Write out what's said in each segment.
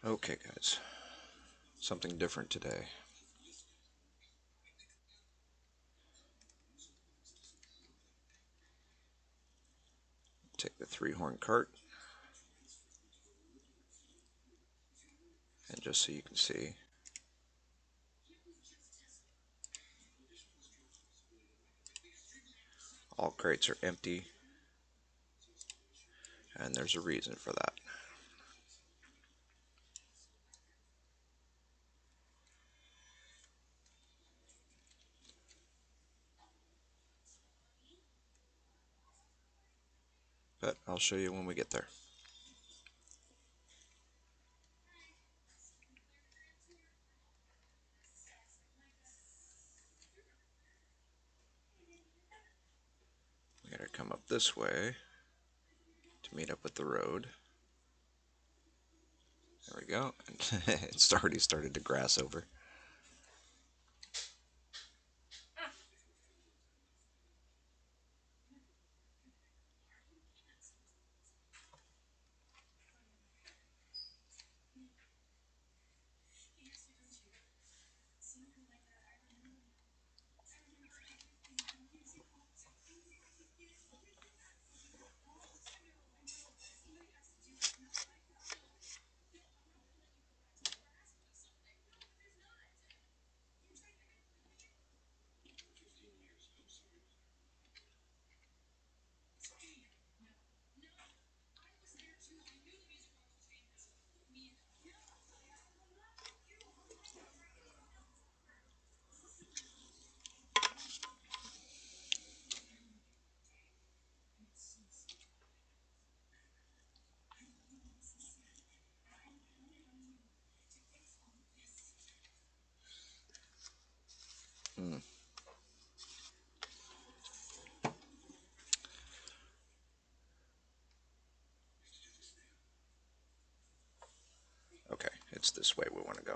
Okay, guys, something different today. Take the 3-horn cart, and just so you can see, all crates are empty, and there's a reason for that. But I'll show you when we get there. We gotta come up this way to meet up with the road. There we go. It's already started to grass over. Hmm. Okay, it's this way we want to go.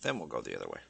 Then we'll go the other way.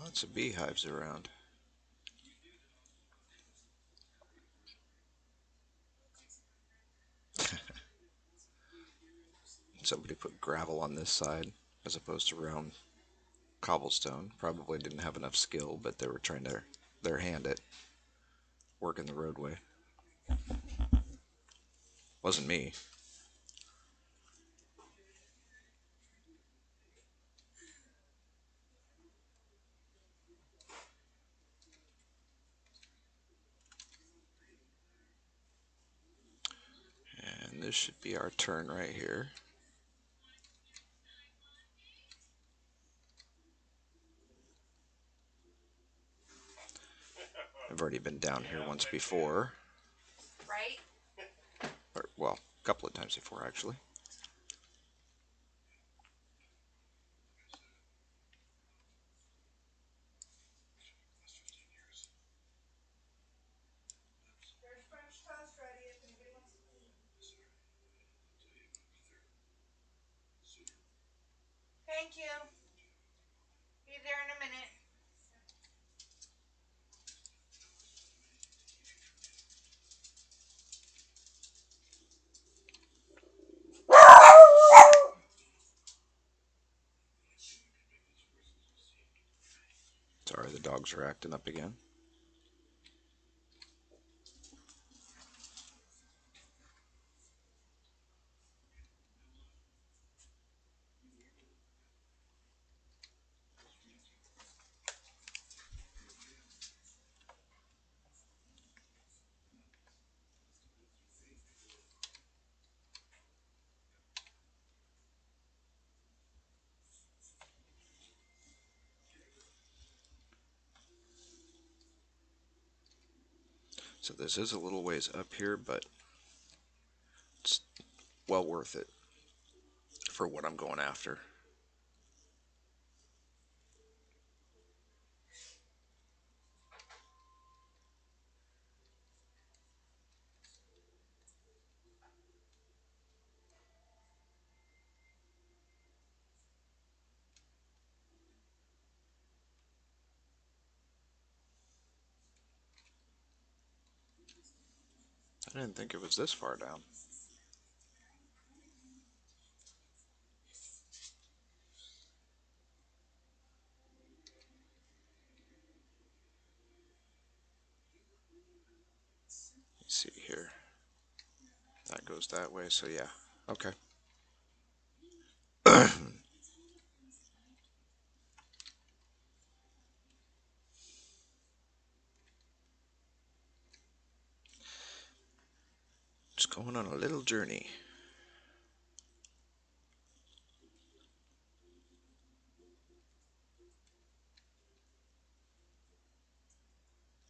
Lots of beehives around. Somebody put gravel on this side as opposed to round cobblestone. Probably didn't have enough skill, but they were trying their hand at working the roadway. Wasn't me. And this should be our turn right here. I've already been down here once before. Right? Or, well, a couple of times before, actually. Thank you. Be there in a minute. Sorry, the dogs are acting up again. So this is a little ways up here, but it's well worth it for what I'm going after. I didn't think it was this far down. Let's see here. That goes that way, so yeah. Okay. Just going on a little journey.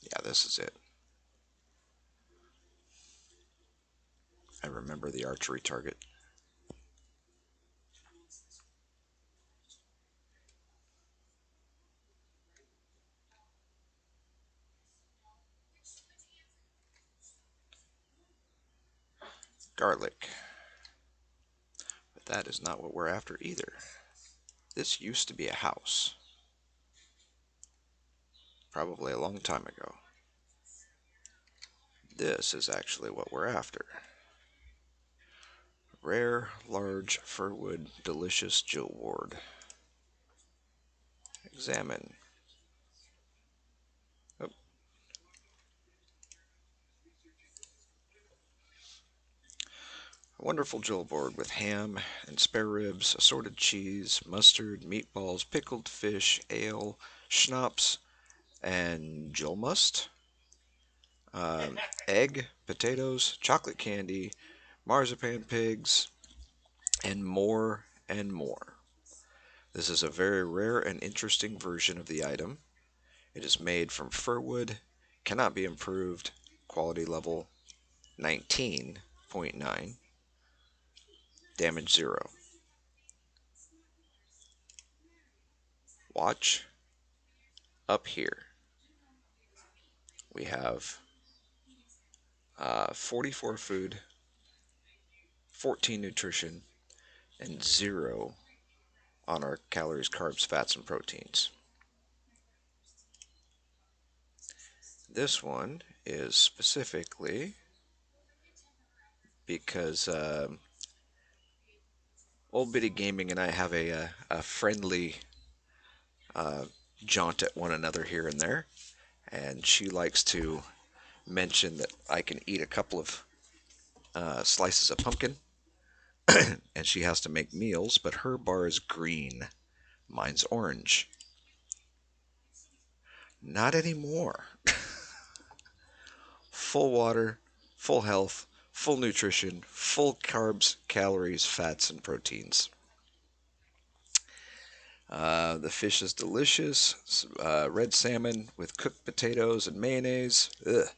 Yeah, this is it. I remember the archery target. Garlic. But that is not what we're after either. This used to be a house. Probably a long time ago. This is actually what we're after. Rare, large, firwood, delicious jewelwort. Examine. Oh, a wonderful jewelwort with ham and spare ribs, assorted cheese, mustard, meatballs, pickled fish, ale, schnapps, and jewelmust. Egg, potatoes, chocolate candy, marzipan pigs, and more and more. This is a very rare and interesting version of the item. It is made from fir wood, cannot be improved, quality level 19.9, damage 0. Watch up here. We have 44 food, 14 nutrition, and 0 on our calories, carbs, fats, and proteins. This one is specifically because Old Bitty Gaming and I have a friendly uh, jaunt at one another here and there, and she likes to mention that I can eat a couple of slices of pumpkin, and she has to make meals, but her bar is green. Mine's orange. Not anymore. Full water, full health, full nutrition, full carbs, calories, fats, and proteins. The fish is delicious. Red salmon with cooked potatoes and mayonnaise. Ugh,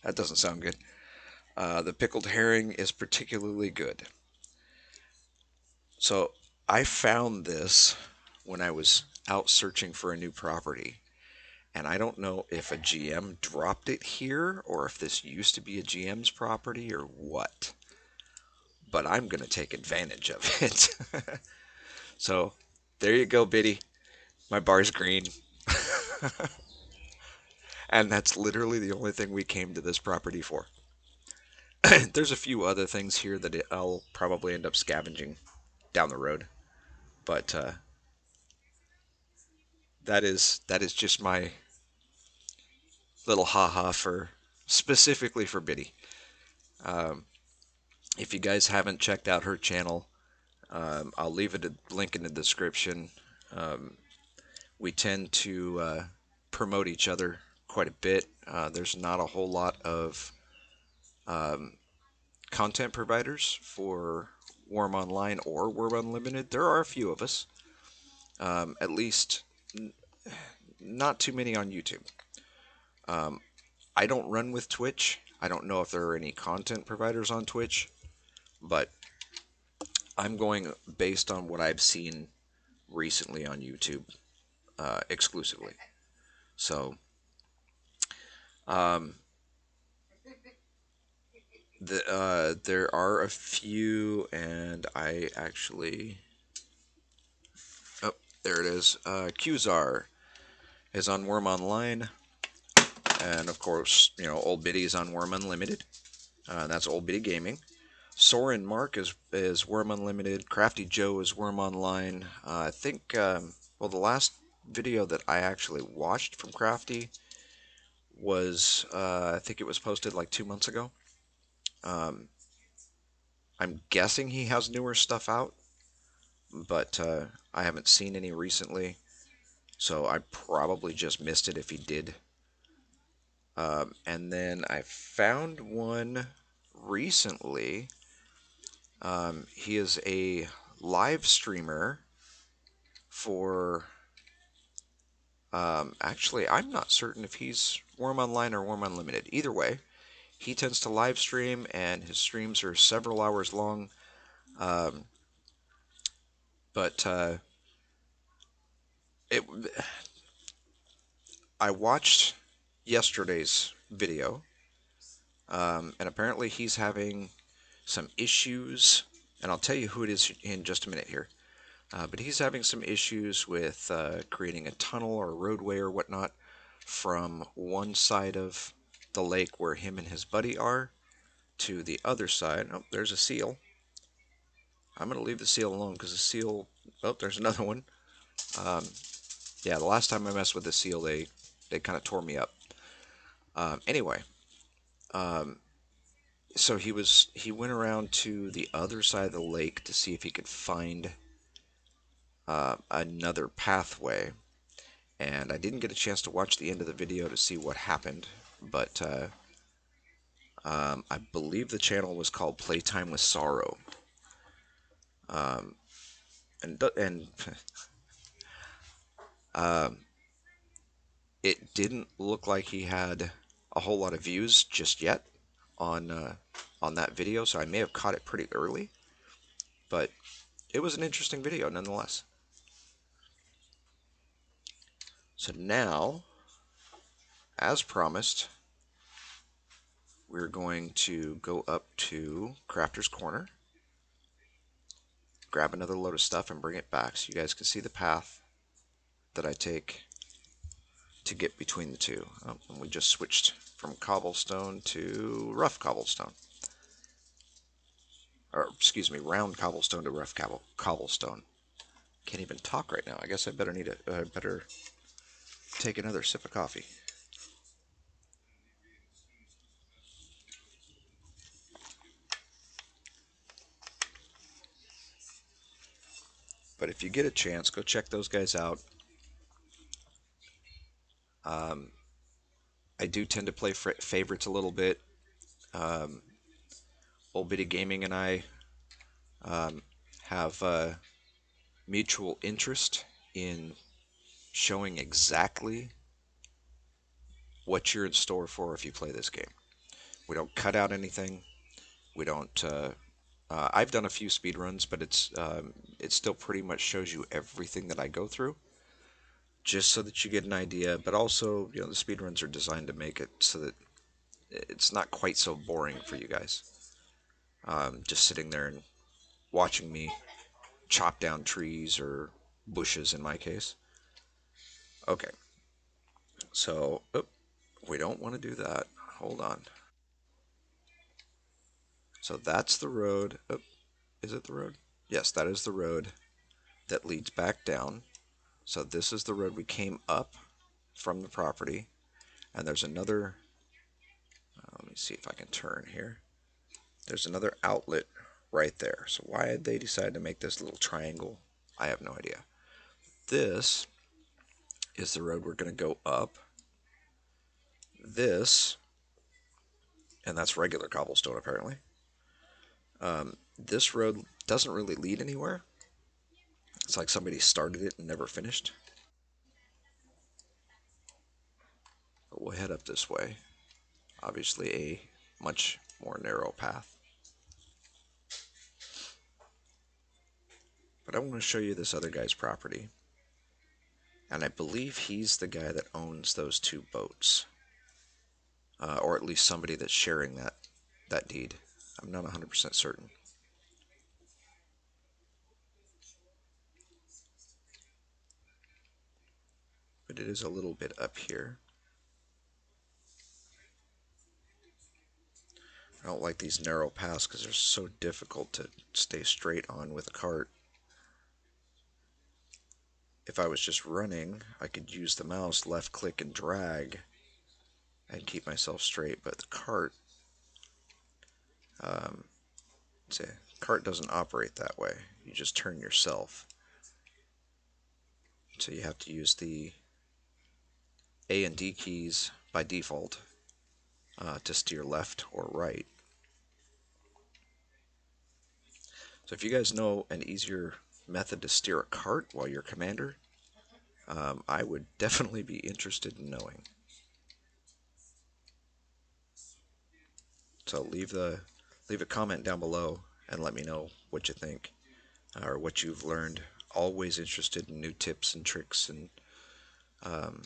that doesn't sound good. The pickled herring is particularly good. So I found this when I was out searching for a new property. And I don't know if a GM dropped it here or if this used to be a GM's property or what. But I'm going to take advantage of it. So There you go, Biddy. My bar's green. And that's literally the only thing we came to this property for. There's a few other things here that I'll probably end up scavenging down the road, but that is just my little haha for specifically for Biddy. Um, if you guys haven't checked out her channel, I'll leave a link in the description. Um, we tend to promote each other quite a bit. There's not a whole lot of um, content providers for Wurm Online or Wurm Unlimited. There are a few of us, at least not too many on YouTube. Um, I don't run with Twitch. I don't know if there are any content providers on Twitch, but I'm going based on what I've seen recently on YouTube exclusively. So um, there are a few, and I actually oh there it is. Qzar is on Worm Online, and of course Old Biddy is on Worm Unlimited. That's Old Biddy Gaming. Soren Mark is Worm Unlimited. Crafty Joe is Worm Online. I think well the last video that I actually watched from Crafty was I think it was posted like 2 months ago. Um, I'm guessing he has newer stuff out, but I haven't seen any recently, so I probably just missed it if he did. And then I found one recently. He is a live streamer for. Actually, I'm not certain if he's Worm Online or Worm Unlimited. Either way, he tends to live stream, and his streams are several hours long. Um, but it, I watched yesterday's video, and apparently he's having some issues, and I'll tell you who it is in just a minute here. But he's having some issues with creating a tunnel or a roadway or whatnot from one side of the lake where him and his buddy are to the other side. Oh, there's a seal. I'm going to leave the seal alone because the seal. Oh, there's another one. Um, yeah, the last time I messed with the seal, they kind of tore me up. Anyway, um, so he went around to the other side of the lake to see if he could find another pathway, and I didn't get a chance to watch the end of the video to see what happened, but I believe the channel was called Playtime with Sorrow, um, and um, it didn't look like he had a whole lot of views just yet on that video, so I may have caught it pretty early, but it was an interesting video nonetheless. So now, as promised, we're going to go up to Crafter's Corner, grab another load of stuff, and bring it back so you guys can see the path that I take to get between the two. Oh, and we just switched from cobblestone to rough cobblestone. Or, excuse me, round cobblestone to rough cobblestone. Can't even talk right now. I guess I better take another sip of coffee. But if you get a chance, go check those guys out. Um, I do tend to play favorites a little bit. Um, Old Bit of Gaming and I um, have mutual interest in showing exactly what you're in store for if you play this game. We don't cut out anything. We don't. I've done a few speed runs, but it still pretty much shows you everything that I go through, just so that you get an idea. But also, the speed runs are designed to make it so that it's not quite so boring for you guys. Just sitting there and watching me chop down trees or bushes in my case. Okay, so we don't want to do that. Hold on. So that's the road. Is it the road? Yes, that is the road that leads back down. So this is the road we came up from the property. And there's another, let me see if I can turn here. There's another outlet right there. So why did they decide to make this little triangle? I have no idea. This is the road we're going to go up. This, and that's regular cobblestone apparently. This road doesn't really lead anywhere. It's like somebody started it and never finished. But we'll head up this way. Obviously a much more narrow path. But I want to show you this other guy's property. And I believe he's the guy that owns those two boats. Or at least somebody that's sharing that deed. I'm not 100% certain. But it is a little bit up here. I don't like these narrow paths because they're so difficult to stay straight on with a cart. If I was just running, I could use the mouse, left click and drag and keep myself straight. But the cart, um, say, cart doesn't operate that way. You just turn yourself. So you have to use the A and D keys by default to steer left or right. So if you guys know an easier method to steer a cart while you're commander, I would definitely be interested in knowing. So leave a comment down below and let me know what you think or what you've learned. Always interested in new tips and tricks, and um,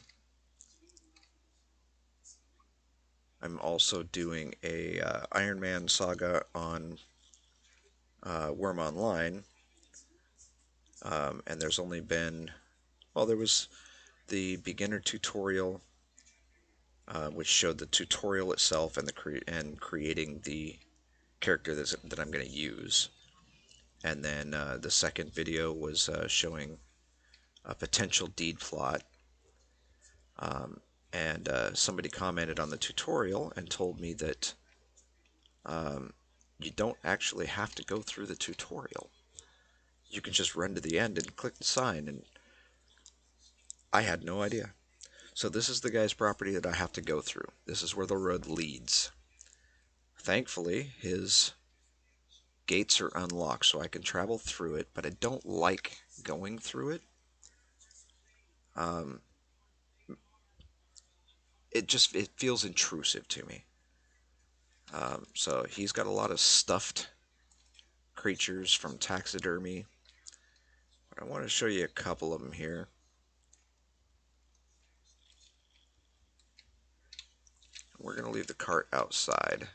I'm also doing a Iron Man saga on Wurm Online, and there's only been, well, there was the beginner tutorial, which showed the tutorial itself and creating the character that I'm going to use. And then the second video was showing a potential deed plot. And somebody commented on the tutorial and told me that you don't actually have to go through the tutorial. You can just run to the end and click the sign, and I had no idea. So this is the guy's property that I have to go through. This is where the road leads. Thankfully, his gates are unlocked, so I can travel through it, but I don't like going through it. Um, it feels intrusive to me. So he's got a lot of stuffed creatures from taxidermy. I want to show you a couple of them here. We're going to leave the cart outside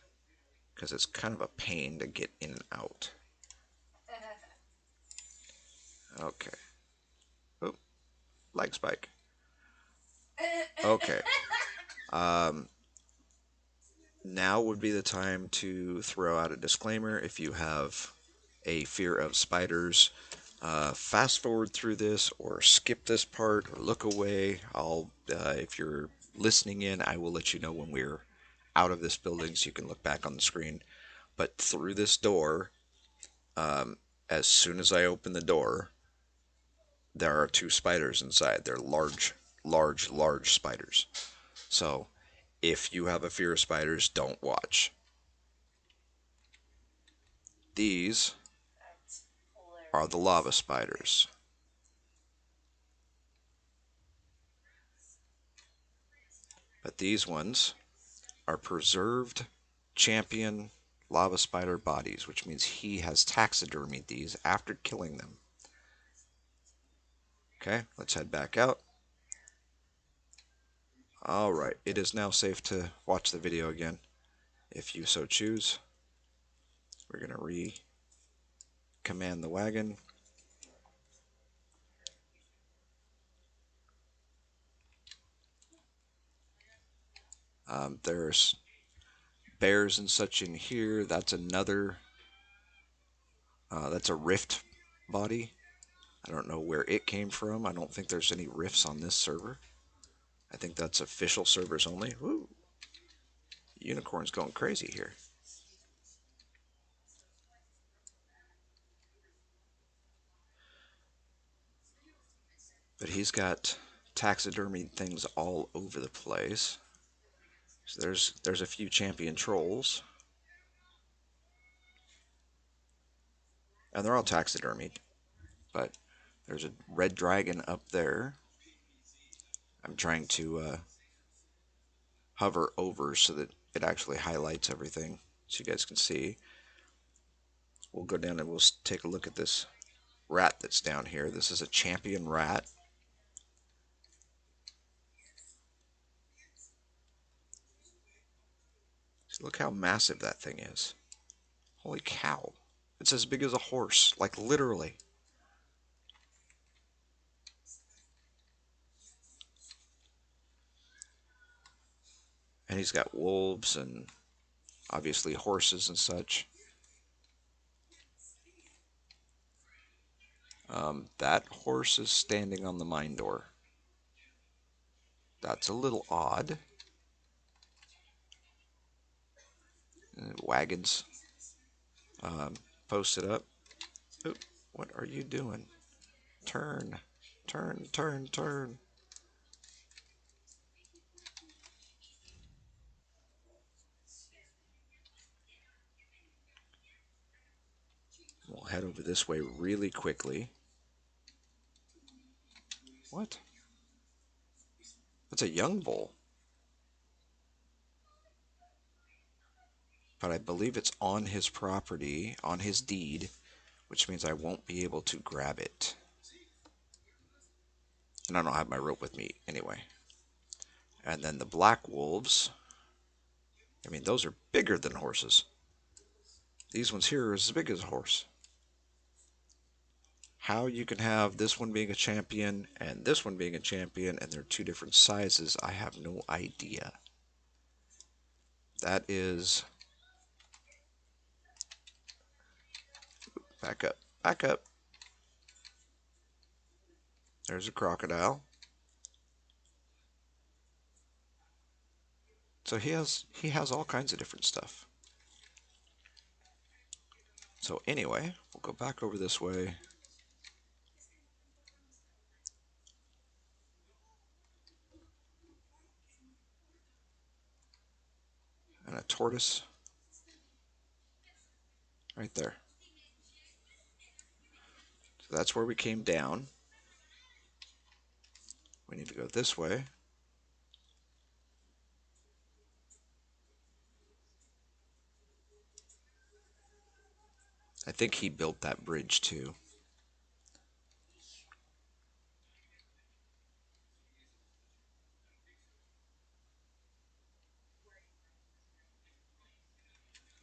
because it's kind of a pain to get in and out. Okay. Oh, leg spike. Okay. Um, Now would be the time to throw out a disclaimer. If you have a fear of spiders, fast forward through this or skip this part or look away. If you're listening in, I will let you know when we're out of this building so you can look back on the screen. But through this door, um, as soon as I open the door, there are two spiders inside. They're large, large, large spiders. So if you have a fear of spiders, don't watch. These are the lava spiders. But these ones are preserved champion lava spider bodies, which means he has taxidermied these after killing them. Okay, let's head back out. Alright, it is now safe to watch the video again, if you so choose. We're going to re-command the wagon. There's bears and such in here. That's another, that's a rift body. I don't know where it came from. I don't think there's any rifts on this server. I think that's official servers only. Woo! Unicorn's going crazy here. But he's got taxidermied things all over the place. So there's a few champion trolls, and they're all taxidermied. But there's a red dragon up there. I'm trying to hover over so that it actually highlights everything so you guys can see. We'll go down and we'll take a look at this rat that's down here. This is a champion rat. So look how massive that thing is. Holy cow. It's as big as a horse, like literally. And he's got wolves and obviously horses and such. That horse is standing on the mine door. That's a little odd. Wagons posted up. Oop, what are you doing? Turn, turn, turn, turn. We'll head over this way really quickly. What? That's a young bull. But I believe it's on his property, on his deed, which means I won't be able to grab it. And I don't have my rope with me anyway. And then the black wolves, I mean, those are bigger than horses. These ones here are as big as a horse. How you can have this one being a champion and this one being a champion and they're two different sizes, I have no idea. That is... Back up, back up. There's a crocodile. So he has all kinds of different stuff. So anyway, we'll go back over this way. And a tortoise right there. So that's where we came down. We need to go this way. I think he built that bridge too.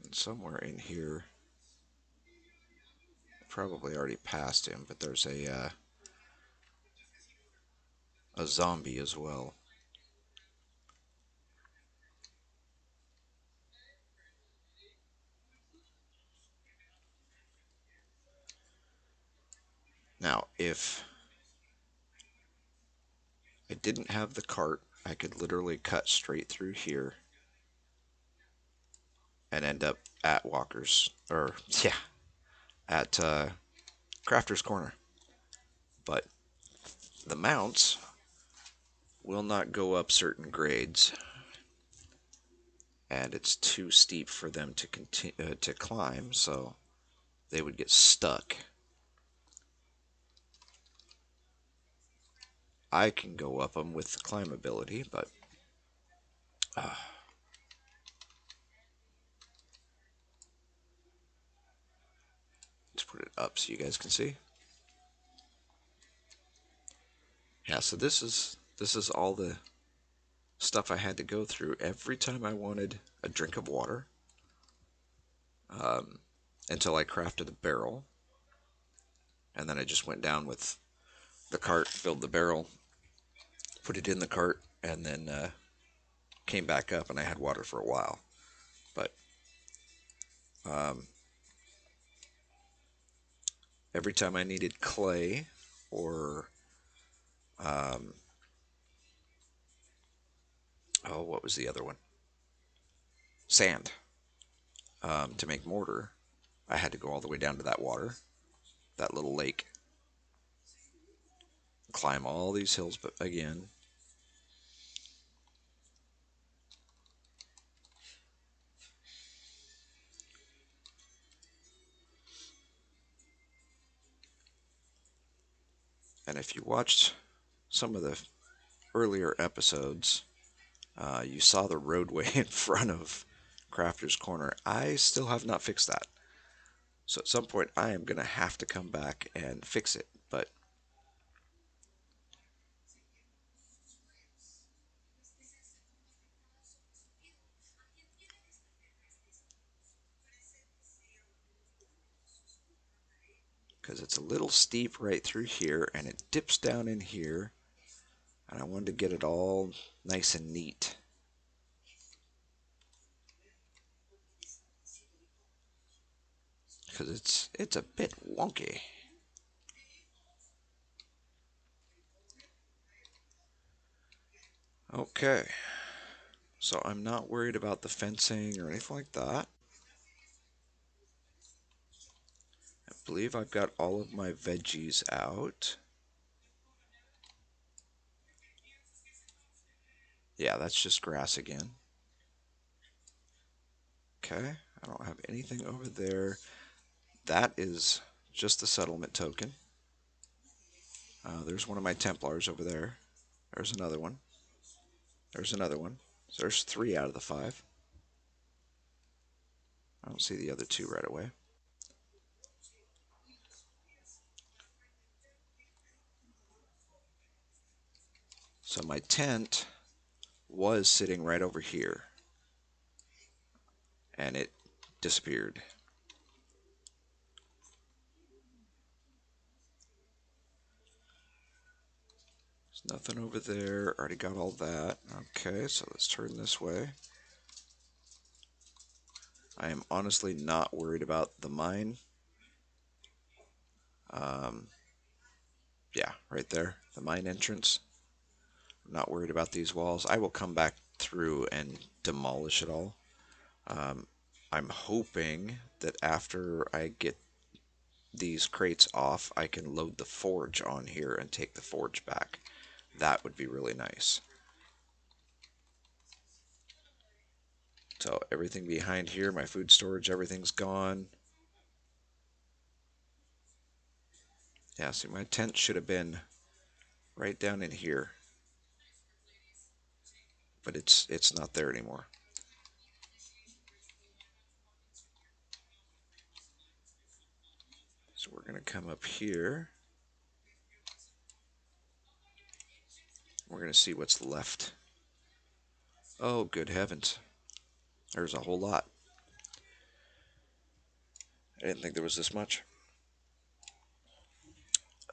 And somewhere in here, probably already passed him, but there's a zombie as well. Now, if I didn't have the cart, I could literally cut straight through here and end up at Walker's, or yeah, at Krafter's Corner. But the mounts will not go up certain grades, and it's too steep for them to continue to climb, so they would get stuck. I can go up them with the climb ability, but uh, let's put it up so you guys can see. Yeah, so this is all the stuff I had to go through every time I wanted a drink of water, um, until I crafted a barrel, and then I just went down with the cart, filled the barrel, put it in the cart, and then came back up and I had water for a while. But um, every time I needed clay or um, oh, what was the other one? Sand, to make mortar, I had to go all the way down to that water, that little lake, climb all these hills, but again. And if you watched some of the earlier episodes, you saw the roadway in front of Krafter's Corner. I still have not fixed that. So at some point, I am going to have to come back and fix it. But because it's a little steep right through here and it dips down in here, and I wanted to get it all nice and neat. Because it's a bit wonky. Okay, so I'm not worried about the fencing or anything like that. I believe I've got all of my veggies out. Yeah, that's just grass again. Okay, I don't have anything over there. That is just the settlement token. There's one of my Templars over there. There's another one. There's another one. So there's 3 out of the 5. I don't see the other 2 right away. So my tent was sitting right over here, and it disappeared. There's nothing over there. Already got all that. Okay, so let's turn this way. I am honestly not worried about the mine. Um, yeah, right there, the mine entrance. I'm not worried about these walls. I will come back through and demolish it all. Um, I'm hoping that after I get these crates off, I can load the forge on here and take the forge back. That would be really nice. So everything behind here, my food storage, everything's gone. Yeah, see, my tent should have been right down in here, but it's not there anymore. So we're gonna come up here. We're gonna see what's left. Oh, good heavens. There's a whole lot. I didn't think there was this much.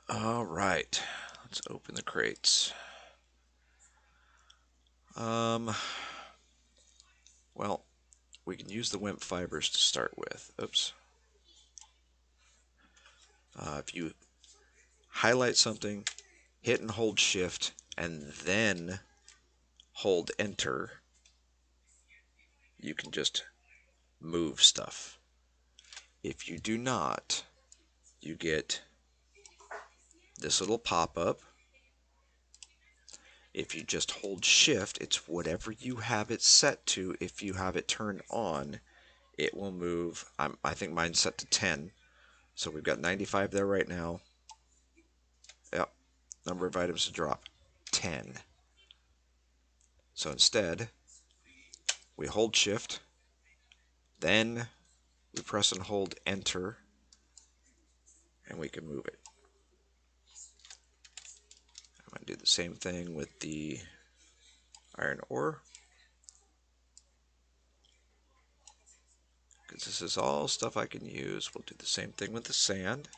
All right, let's open the crates. Um, well, we can use the Wimp fibers to start with. Oops. If you highlight something, hit and hold shift, and then hold enter, you can just move stuff. If you do not, you get this little pop-up. If you just hold shift, it's whatever you have it set to. If you have it turned on, it will move. I think mine's set to 10. So we've got 95 there right now. Yep. Number of items to drop, 10. So instead, we hold shift, then we press and hold enter, and we can move it. I'm going to do the same thing with the iron ore, because this is all stuff I can use. We'll do the same thing with the sand.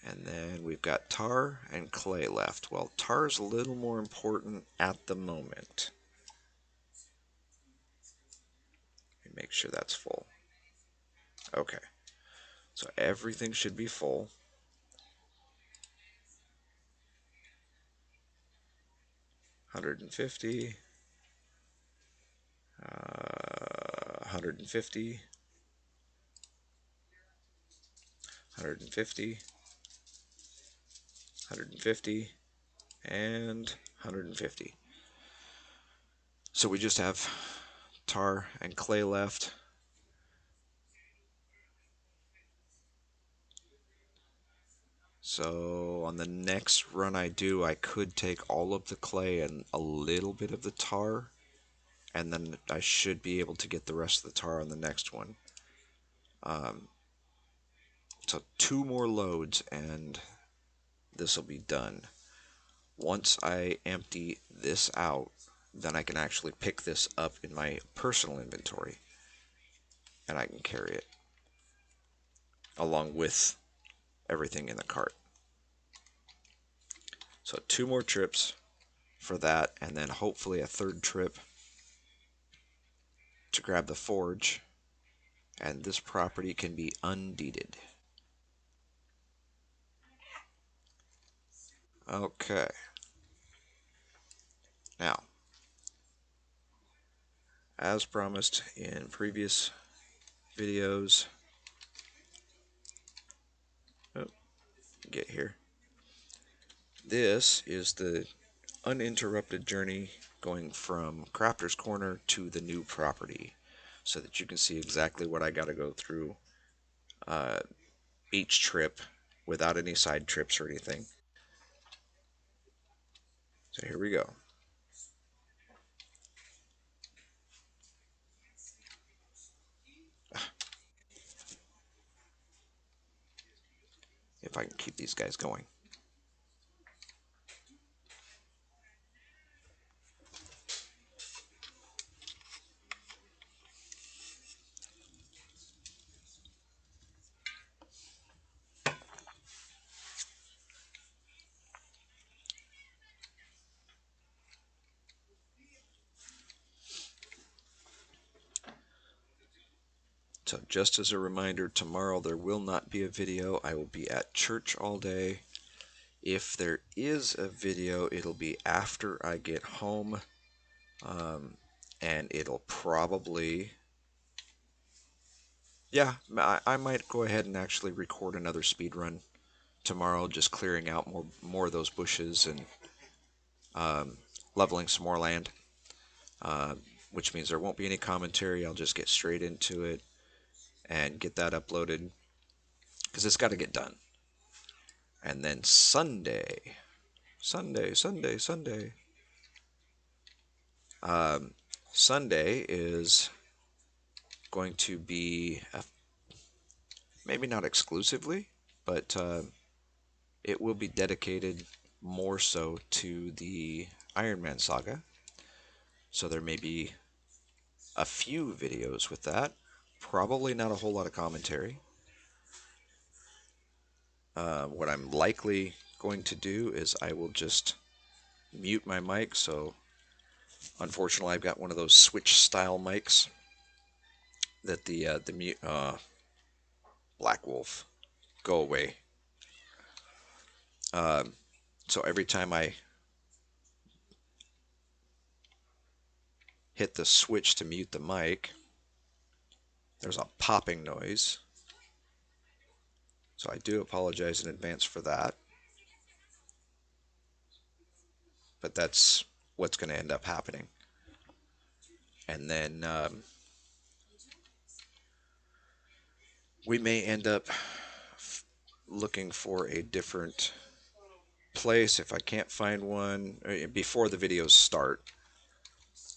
And then we've got tar and clay left. Well, tar is a little more important at the moment. Let me make sure that's full. Okay, so everything should be full. 150, 150, 150, 150, and 150. So we just have tar and clay left. So on the next run I do, I could take all of the clay and a little bit of the tar, and then I should be able to get the rest of the tar on the next one. Um, so 2 more loads and this will be done. Once I empty this out, then I can actually pick this up in my personal inventory and I can carry it along with everything in the cart. So 2 more trips for that, and then hopefully a third trip to grab the forge, and this property can be undeeded. Okay. Now, as promised in previous videos, oh, get here. This is the uninterrupted journey going from Krafter's Corner to the new property, so that you can see exactly what I got to go through uh, each trip without any side trips or anything. So here we go. If I can keep these guys going. So just as a reminder, tomorrow there will not be a video. I will be at church all day. If there is a video, it'll be after I get home. And it'll probably, yeah, I might go ahead and actually record another speed run tomorrow, just clearing out more of those bushes and leveling some more land, uh, which means there won't be any commentary. I'll just get straight into it and get that uploaded because it's got to get done. And then Sunday. Um, Sunday is going to be maybe not exclusively, but it will be dedicated more so to the Iron Man saga. So there may be a few videos with that. Probably not a whole lot of commentary. What I'm likely going to do is I will just mute my mic. So unfortunately, I've got one of those switch style mics that the mute Black Wolf, go away. Um, so every time I hit the switch to mute the mic, there's a popping noise. So I do apologize in advance for that. But that's what's going to end up happening. And then we may end up looking for a different place if I can't find one before the videos start.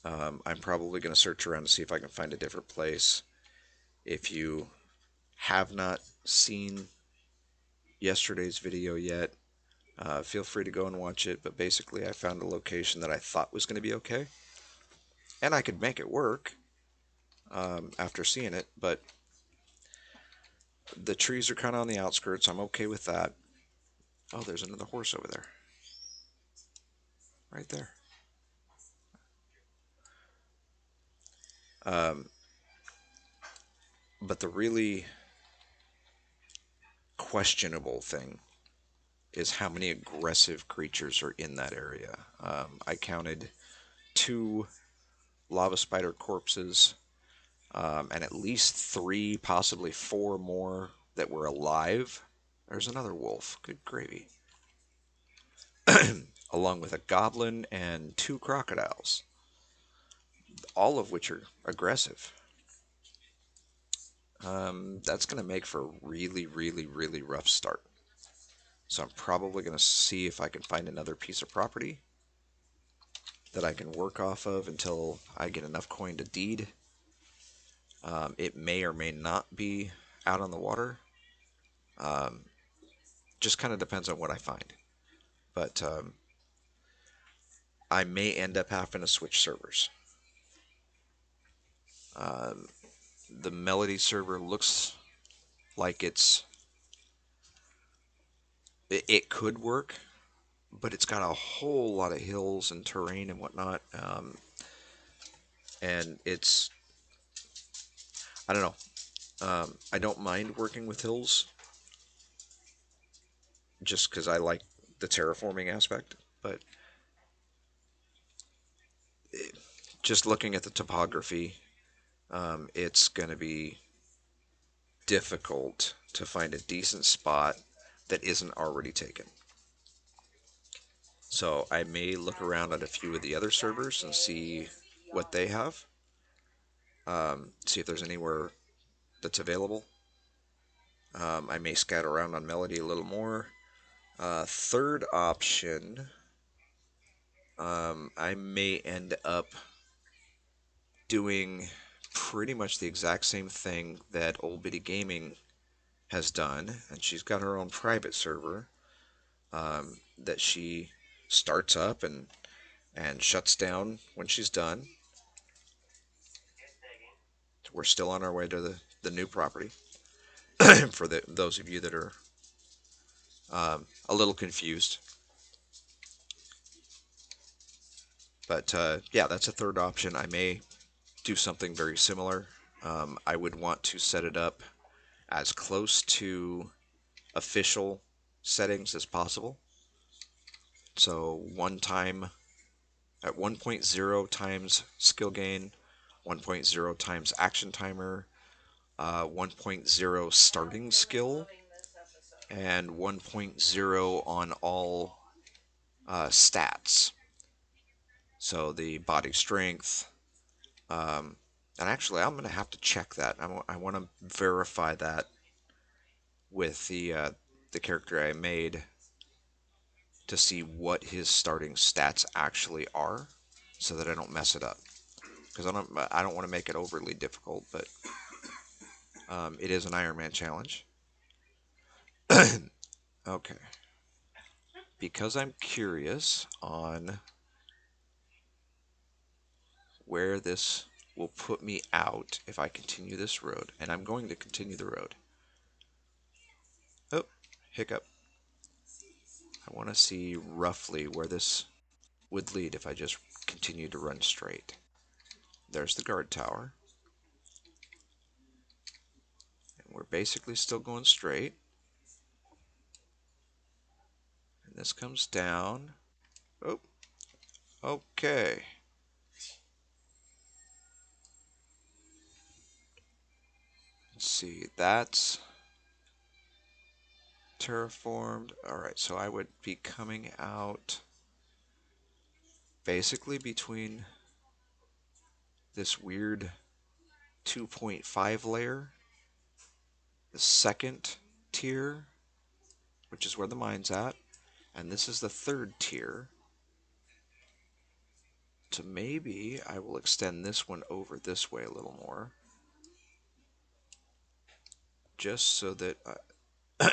I'm probably going to search around to see if I can find a different place. If you have not seen yesterday's video yet, feel free to go and watch it. But basically, I found a location that I thought was going to be okay, and I could make it work after seeing it. But the trees are kind of on the outskirts. I'm okay with that. Oh, there's another horse over there. Right there. Um, but the really questionable thing is how many aggressive creatures are in that area. I counted two lava spider corpses, and at least three, possibly four more that were alive. There's another wolf. Good gravy. Along with a goblin and two crocodiles, all of which are aggressive. That's going to make for a really, really, really rough start. So I'm probably going to see if I can find another piece of property that I can work off of until I get enough coin to deed. It may or may not be out on the water. Um, just kind of depends on what I find. But I may end up having to switch servers. Um, the Melody server looks like it could work, but it's got a whole lot of hills and terrain and whatnot. And it's, I don't know. I don't mind working with hills just because I like the terraforming aspect. But it, just looking at the topography, it's going to be difficult to find a decent spot that isn't already taken. So I may look around at a few of the other servers and see what they have. See if there's anywhere that's available. I may scout around on Melody a little more. Third option, I may end up doing pretty much the exact same thing that Old Bitty Gaming has done, and she's got her own private server that she starts up and shuts down when she's done. We're still on our way to the new property. For those of you that are a little confused, but yeah, that's a third option. I may do something very similar. I would want to set it up as close to official settings as possible. So one time at 1.0 times skill gain, 1.0 times action timer, 1.0 starting skill, and 1.0 on all stats. So the body strength. Um, and actually, I'm going to have to check that. I want to verify that with the character I made to see what his starting stats actually are, so that I don't mess it up. Because I don't want to make it overly difficult, but it is an Iron Man challenge. Okay, because I'm curious on where this will put me out if I continue this road, and I'm going to continue the road. Oh, hiccup. I want to see roughly where this would lead if I just continue to run straight. There's the guard tower. And we're basically still going straight. And this comes down. Oh, okay. Let's see, that's terraformed. Alright, so I would be coming out basically between this weird 2.5 layer, the second tier, which is where the mine's at, and this is the third tier. So maybe I will extend this one over this way a little more, just so that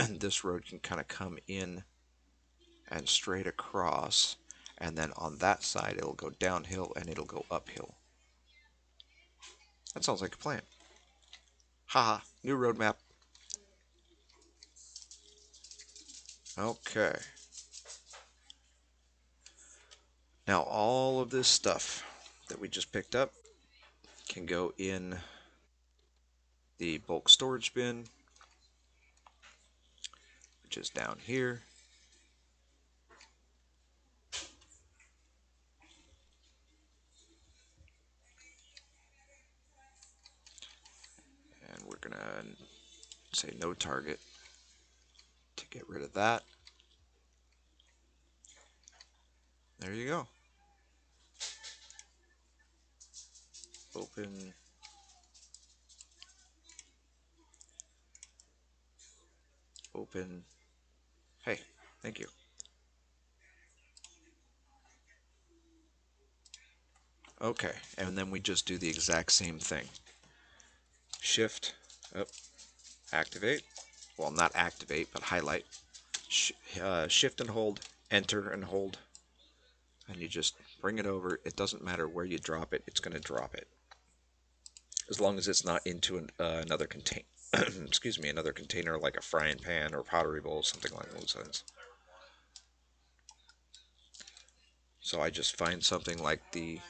this road can kind of come in and straight across, and then on that side it'll go downhill and it'll go uphill. That sounds like a plan. Haha, new roadmap. Okay. Now all of this stuff that we just picked up can go in the bulk storage bin, which is down here. And we're going to say no target to get rid of that. There you go. Open. Open. Hey, thank you. Okay, and then we just do the exact same thing. Shift, up, activate. Well, not activate, but highlight. Shift and hold, enter and hold, and you just bring it over. It doesn't matter where you drop it, it's going to drop it. As long as it's not into another container. Excuse me, another container like a frying pan or pottery bowl, something like those lines. So I just find something like the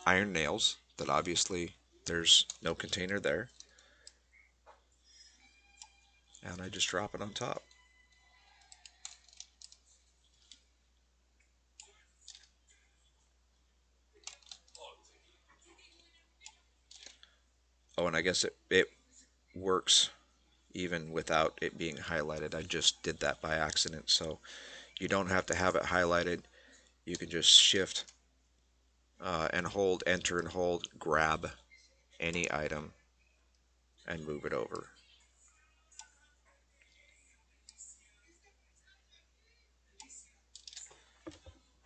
iron nails that obviously there's no container there, and I just drop it on top. Oh, and I guess it works even without it being highlighted. I just did that by accident, so you don't have to have it highlighted. You can just shift and hold, enter and hold, grab any item and move it over.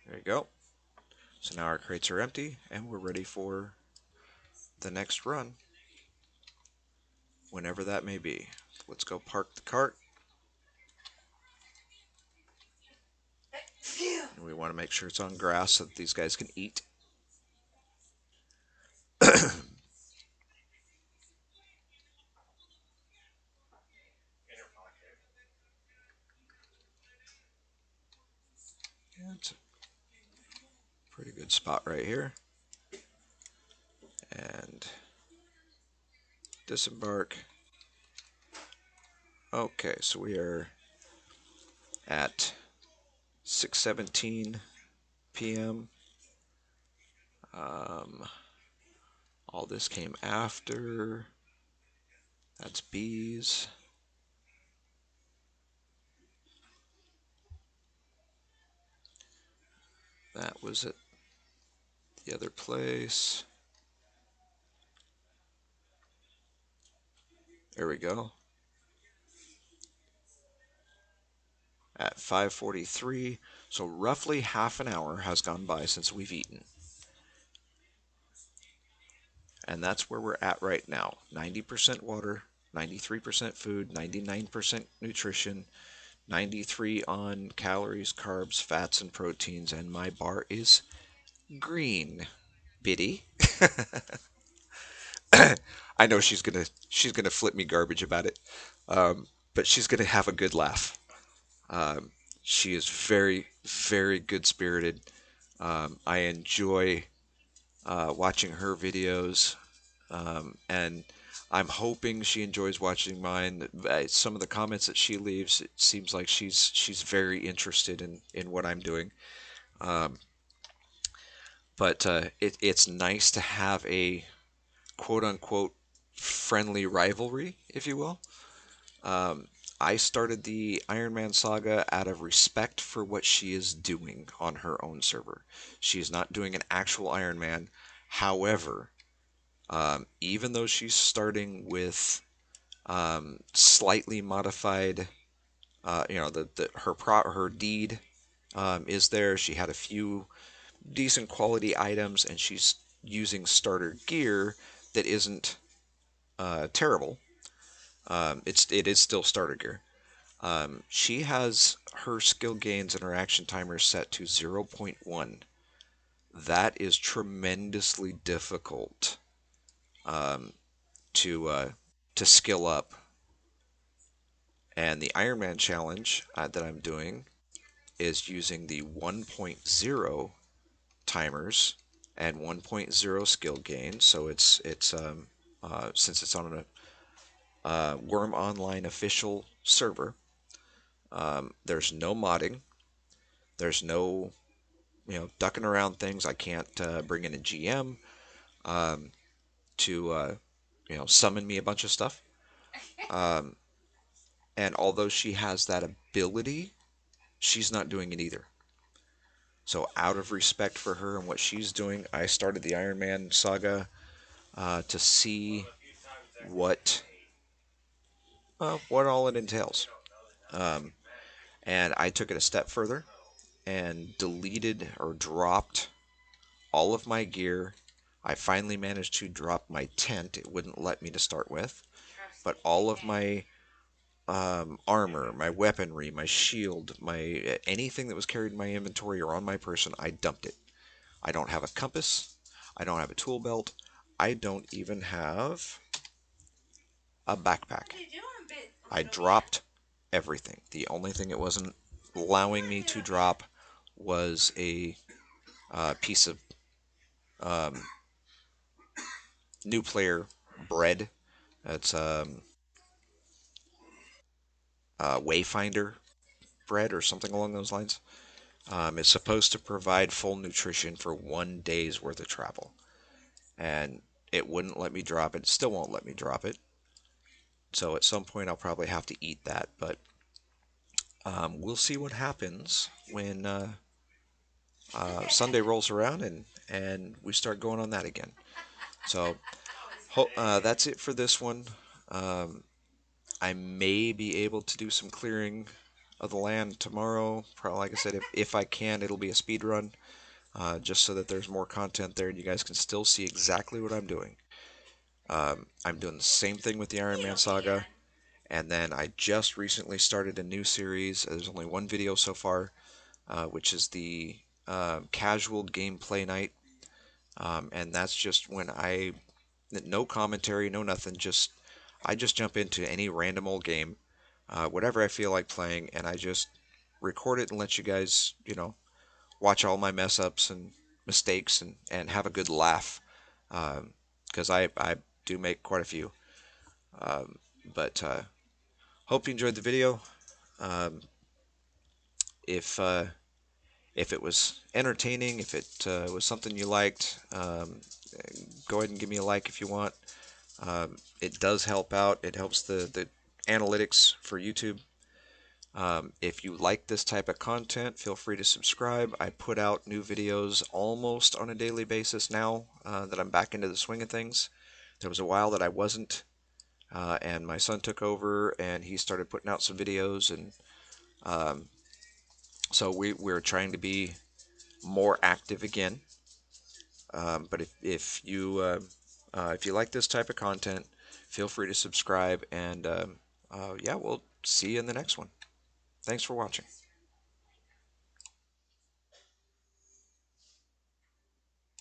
There you go. So now our crates are empty and we're ready for the next run, whenever that may be. Let's go park the cart. And we want to make sure it's on grass so that these guys can eat. Yeah, it's a pretty good spot right here. And disembark. Okay, so we are at 6:17 p.m. Um, all this came after. That's bees. That was at the other place. There we go. At 5:43, so roughly half an hour has gone by since we've eaten. And that's where we're at right now. 90% water, 93% food, 99% nutrition, 93 on calories, carbs, fats, and proteins, and my bar is green. Biddy. I know she's gonna flip me garbage about it, but she's gonna have a good laugh. Um, she is very, very good spirited. I enjoy watching her videos, and I'm hoping she enjoys watching mine. Some of the comments that she leaves, it seems like she's very interested in what I'm doing. Um, but it's nice to have a quote unquote friendly rivalry, if you will. Um, I started the Iron Man saga out of respect for what she is doing on her own server. She is not doing an actual Iron Man. However, even though she's starting with slightly modified, her deed is there. She had a few decent quality items, and she's using starter gear that isn't terrible. It is still starter gear. She has her skill gains and her action timer set to zero point 0.1. That is tremendously difficult um, to skill up. And the Iron Man challenge that I'm doing is using the 1.0 timers and 1.0 skill gain. So since it's on a Wurm Online official server, there's no modding. There's no ducking around things. I can't bring in a GM to summon me a bunch of stuff. Um, and although she has that ability, she's not doing it either. So out of respect for her and what she's doing, I started the Iron Man saga to see what what all it entails. Um, and I took it a step further and deleted or dropped all of my gear. I finally managed to drop my tent. It wouldn't let me to start with, but all of my armor, my weaponry, my shield, my anything that was carried in my inventory or on my person, I dumped it. I don't have a compass. I don't have a tool belt. I don't even have a backpack. I dropped everything. The only thing it wasn't allowing me to drop was a piece of um, new player bread. That's Wayfinder bread or something along those lines. It's supposed to provide full nutrition for 1 day's worth of travel, and it wouldn't let me drop it. It still won't let me drop it. So at some point I'll probably have to eat that, but we'll see what happens when Sunday rolls around and we start going on that again. So that's it for this one. Um, I may be able to do some clearing of the land tomorrow. Probably, like I said, if I can, it'll be a speed run, just so that there's more content there and you guys can still see exactly what I'm doing. I'm doing the same thing with the Iron Man saga, and then I just recently started a new series. There's only one video so far, which is the casual gameplay night, and that's just when no commentary, no nothing, I just jump into any random old game, whatever I feel like playing, and I just record it and let you guys, watch all my mess ups and mistakes and have a good laugh, because I do make quite a few. But hope you enjoyed the video. Um, if if it was entertaining, if it was something you liked, go ahead and give me a like if you want. It does help out. It helps the analytics for YouTube. If you like this type of content, feel free to subscribe. I put out new videos almost on a daily basis now that I'm back into the swing of things. There was a while that I wasn't, and my son took over and he started putting out some videos, and um, so we're trying to be more active again. But if you like this type of content, feel free to subscribe, and yeah, we'll see you in the next one. Thanks for watching.